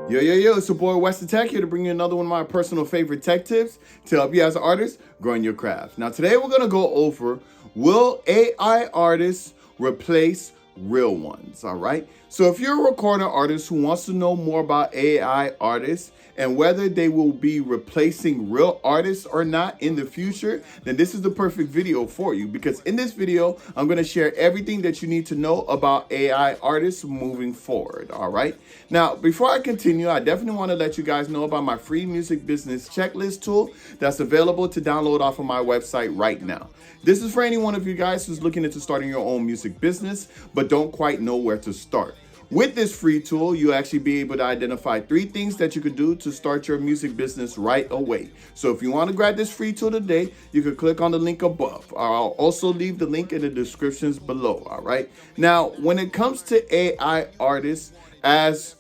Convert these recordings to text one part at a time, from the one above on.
Yo, it's your boy Wes the Tech here to bring you another one of my personal favorite tech tips to help you as an artist growing your craft. Now, today we're going to go over, will AI artists replace real ones? All right. So if you're a recording artist who wants to know more about AI artists and whether they will be replacing real artists or not in the future, then this is the perfect video for you, because in this video, I'm going to share everything that you need to know about AI artists moving forward. All right. Now, before I continue, I definitely want to let you guys know about my free music business checklist tool that's available to download off of my website right now. This is for any one of you guys who's looking into starting your own music business, but don't quite know where to start. With this free tool, you'll actually be able to identify 3 things that you could do to start your music business right away. So if you want to grab this free tool today, you can click on the link above. I'll also leave the link in the descriptions below, all right? Now, when it comes to AI artists, as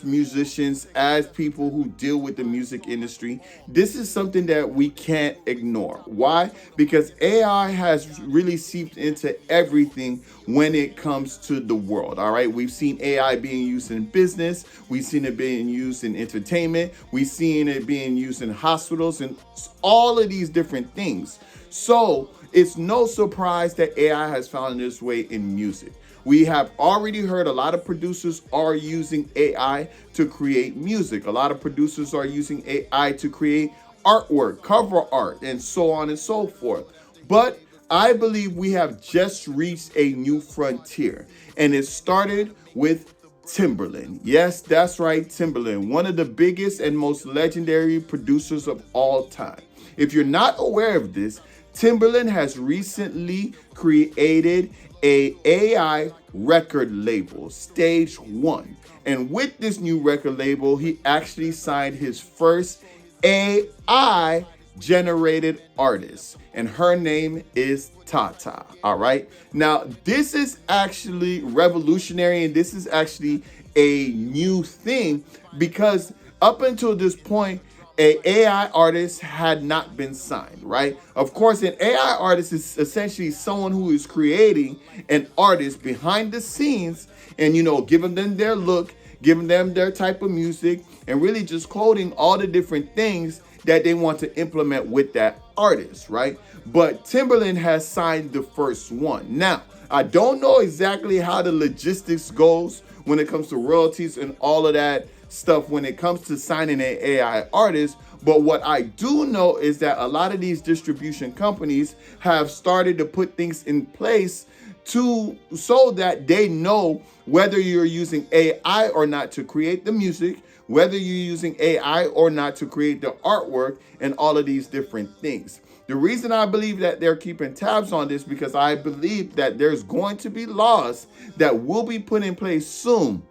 musicians, as people who deal with the music industry, this is something that we can't ignore. Why? Because AI has really seeped into everything when it comes to the world. All right, we've seen AI being used in business, we've seen it being used in entertainment, we've seen it being used in hospitals, and all of these different things. So it's no surprise that AI has found its way in music. We have already heard a lot of producers are using AI to create music. A lot of producers are using AI to create artwork, cover art, and so on and so forth. But I believe we have just reached a new frontier, and it started with Timbaland. Yes, that's right, Timbaland, one of the biggest and most legendary producers of all time. If you're not aware of this, Timbaland has recently created a AI record label, Stage 1. And with this new record label, he actually signed his first AI generated artist, and her name is Tata. All right. Now, this is actually revolutionary, and this is actually a new thing, because up until this point, a AI artist had not been signed, right? Of course, an AI artist is essentially someone who is creating an artist behind the scenes and, giving them their look, giving them their type of music, and really just coding all the different things that they want to implement with that artist, right? But Timbaland has signed the first one. Now, I don't know exactly how the logistics goes when it comes to royalties and all of that stuff when it comes to signing an AI artist. But what I do know is that a lot of these distribution companies have started to put things in place so that they know whether you're using AI or not to create the music, whether you're using AI or not to create the artwork, and all of these different things. The reason I believe that they're keeping tabs on this, because I believe that there's going to be laws that will be put in place soon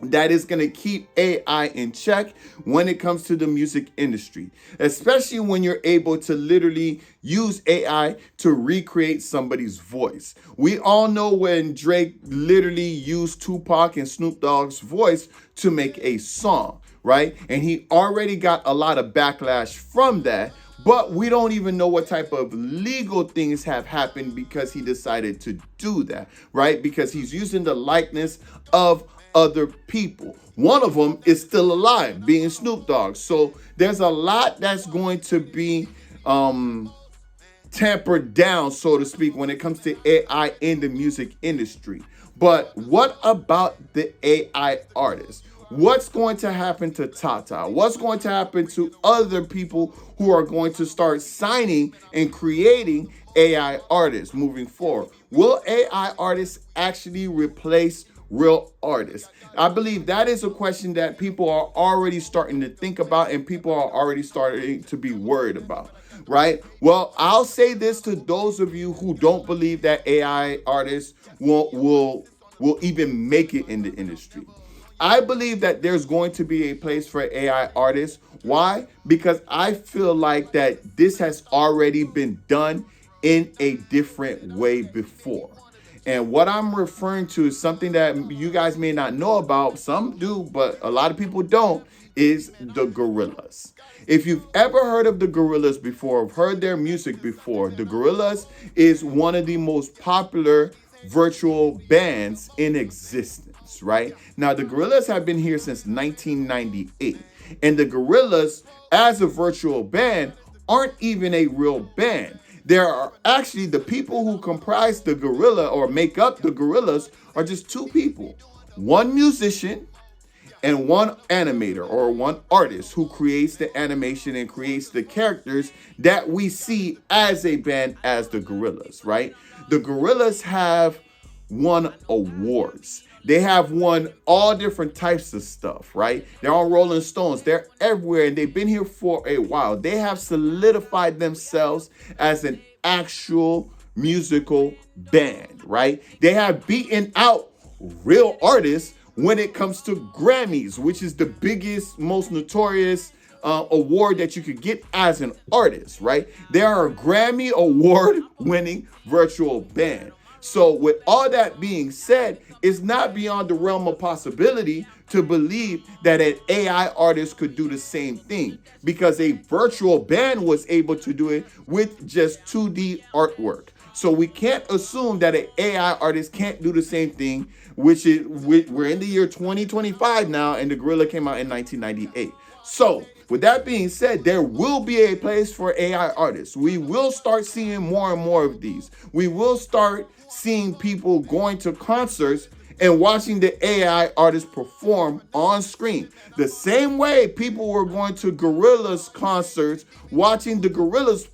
that is going to keep AI in check when it comes to the music industry, especially when you're able to literally use AI to recreate somebody's voice. We all know when Drake literally used Tupac and Snoop Dogg's voice to make a song, right? And he already got a lot of backlash from that. But we don't even know what type of legal things have happened because he decided to do that, right? Because he's using the likeness of other people. One of them is still alive, being Snoop Dogg. So there's a lot that's going to be tampered down, so to speak, when it comes to AI in the music industry. But what about the AI artists? What's going to happen to Tata? What's going to happen to other people who are going to start signing and creating AI artists moving forward? Will AI artists actually replace real artists? I believe that is a question that people are already starting to think about, and people are already starting to be worried about, right? Well, I'll say this to those of you who don't believe that AI artists will even make it in the industry. I believe that there's going to be a place for AI artists. Why? Because I feel like that this has already been done in a different way before. And what I'm referring to is something that you guys may not know about. Some do, but a lot of people don't, is the Gorillas. If you've ever heard of the Gorillas before, heard their music before, the Gorillas is one of the most popular virtual bands in existence, right? Now, the Gorillas have been here since 1998, and the Gorillas, as a virtual band, aren't even a real band. There are actually the people who comprise the gorilla or make up the Gorillas are just two people, one musician and one animator or one artist who creates the animation and creates the characters that we see as a band as the Gorillas, right? The Gorillas have won awards. They have won all different types of stuff, right? They're on Rolling Stones. They're everywhere, and they've been here for a while. They have solidified themselves as an actual musical band, right? They have beaten out real artists when it comes to Grammys, which is the biggest, most notorious award that you could get as an artist, right? They are a Grammy award winning virtual band. So with all that being said, it's not beyond the realm of possibility to believe that an AI artist could do the same thing, because a virtual band was able to do it with just 2D artwork. So we can't assume that an AI artist can't do the same thing, which is, we're in the year 2025 now, and the Gorilla came out in 1998. So with that being said, there will be a place for AI artists. We will start seeing more and more of these. We will start seeing people going to concerts and watching the AI artists perform on screen. The same way people were going to Gorillaz concerts, watching the Gorillaz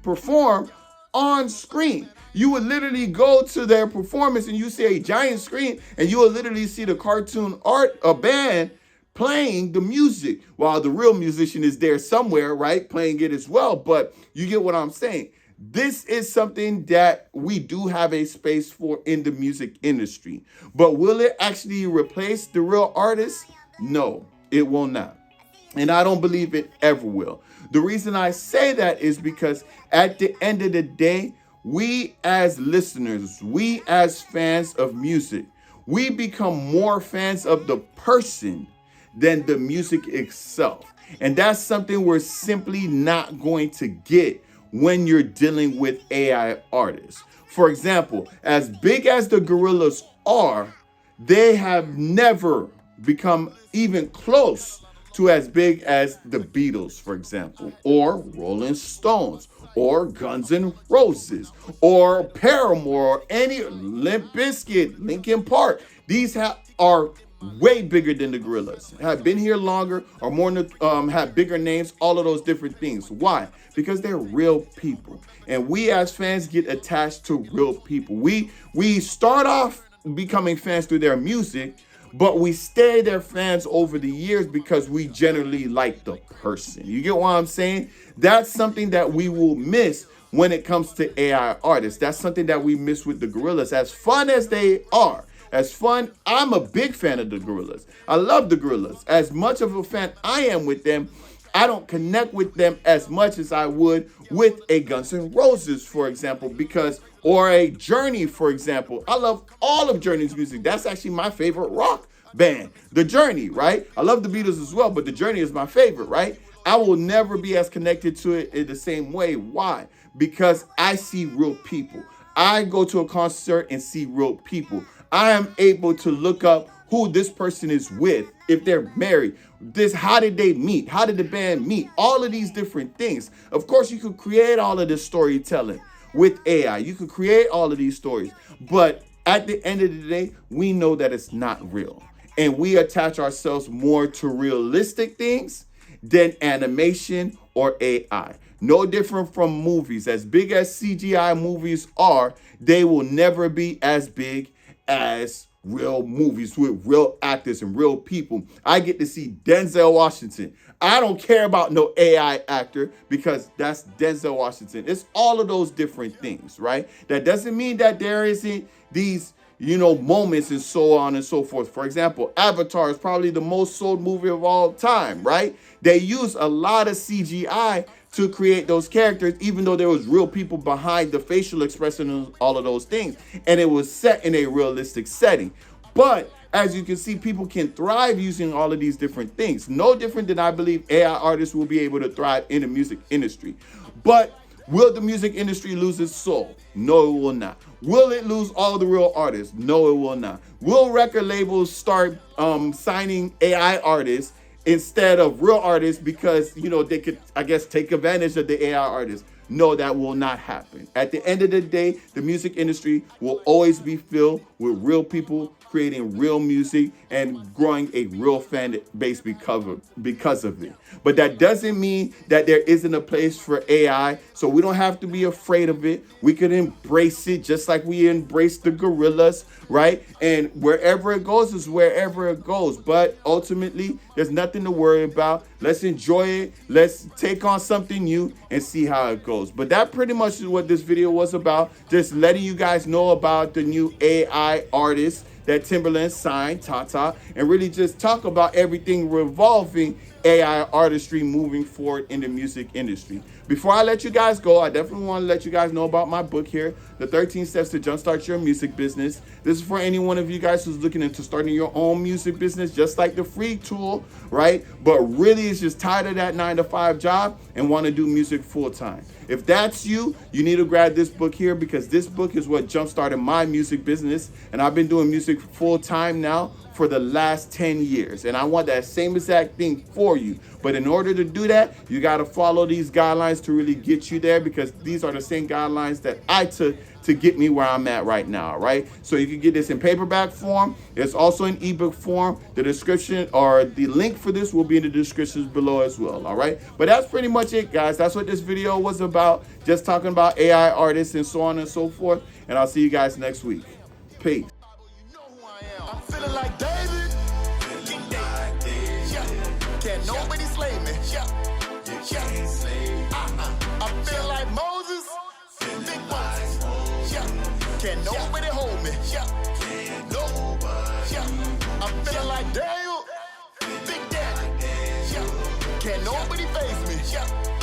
perform on screen. You would literally go to their performance and you see a giant screen, and you would literally see the cartoon art, a band playing the music while the real musician is there somewhere, right, playing it as well. But you get what I'm saying. This is something that we do have a space for in the music industry. But will it actually replace the real artist? No, it will not. And I don't believe it ever will. The reason I say that is because at the end of the day, we as listeners, we as fans of music, we become more fans of the person than the music itself. And that's something we're simply not going to get when you're dealing with AI artists. For example, as big as the Gorillas are, they have never become even close to as big as the Beatles, for example, or Rolling Stones, or Guns N' Roses, or Paramore, or any Limp Bizkit, Linkin Park. These are way bigger than the Gorillas, have been here longer, or more, have bigger names, all of those different things. Why? Because they're real people, and we as fans get attached to real people. We start off becoming fans through their music, but we stay their fans over the years because we generally like the person. You get what I'm saying? That's something that we will miss when it comes to AI artists. That's something that we miss with the Gorillas. As fun as they are, I'm a big fan of the Gorillas. I love the Gorillas. As much of a fan I am with them, I don't connect with them as much as I would with a Guns N' Roses, for example, or a Journey, for example. I love all of Journey's music. That's actually my favorite rock band, The Journey, right? I love the Beatles as well, but The Journey is my favorite, right? I will never be as connected to it in the same way. Why? Because I see real people. I go to a concert and see real people. I am able to look up who this person is with, if they're married, how did they meet? How did the band meet? All of these different things. Of course, you could create all of this storytelling with AI. You could create all of these stories. But at the end of the day, we know that it's not real. And we attach ourselves more to realistic things than animation or AI. No different from movies. As big as CGI movies are, they will never be as big as real movies with real actors and real people. I get to see Denzel Washington. I don't care about no AI actor because that's Denzel Washington. It's all of those different things, right? That doesn't mean that there isn't these, moments and so on and so forth. For example, Avatar is probably the most sold movie of all time, right? They use a lot of CGI to create those characters, even though there was real people behind the facial expression and all of those things. And it was set in a realistic setting. But as you can see, people can thrive using all of these different things. No different than I believe AI artists will be able to thrive in the music industry. But Will the music industry lose its soul? No, it will not. Will it lose all the real artists? No, it will not. Will record labels start signing AI artists instead of real artists because, you know, they could, I guess, take advantage of the AI artists? No, that will not happen. At the end of the day, the music industry will always be filled with real people creating real music and growing a real fan base because of it. But that doesn't mean that there isn't a place for AI, so we don't have to be afraid of it. We can embrace it just like we embrace the gorillas, right? And wherever it goes is wherever it goes. But ultimately, there's nothing to worry about. Let's enjoy it. Let's take on something new and see how it goes. But that pretty much is what this video was about. Just letting you guys know about the new AI artist that Timbaland signed, Tata, and really just talk about everything revolving AI artistry moving forward in the music industry. Before I let you guys go, I definitely want to let you guys know about my book here, The 13 Steps to Jumpstart Your Music Business. This is for any one of you guys who's looking into starting your own music business, just like the free tool, right? But really is just tired of that 9-to-5 job and want to do music full time. If that's you, you need to grab this book here because this book is what jump-started my music business. And I've been doing music full time now for the last 10 years. And I want that same exact thing for you. But in order to do that, you got to follow these guidelines to really get you there because these are the same guidelines that I took to get me where I'm at right now, right? So you can get this in paperback form. It's also in ebook form. The description or the link for this will be in the descriptions below as well, all right? But that's pretty much it, guys. That's what this video was about. Just talking about AI artists and so on and so forth. And I'll see you guys next week. Peace. I'm feeling like David. Can't nobody slay me. I feel like Moses. Big Moses. Can't nobody hold me. I'm feeling like Daniel. Big Daddy. Can't nobody face me.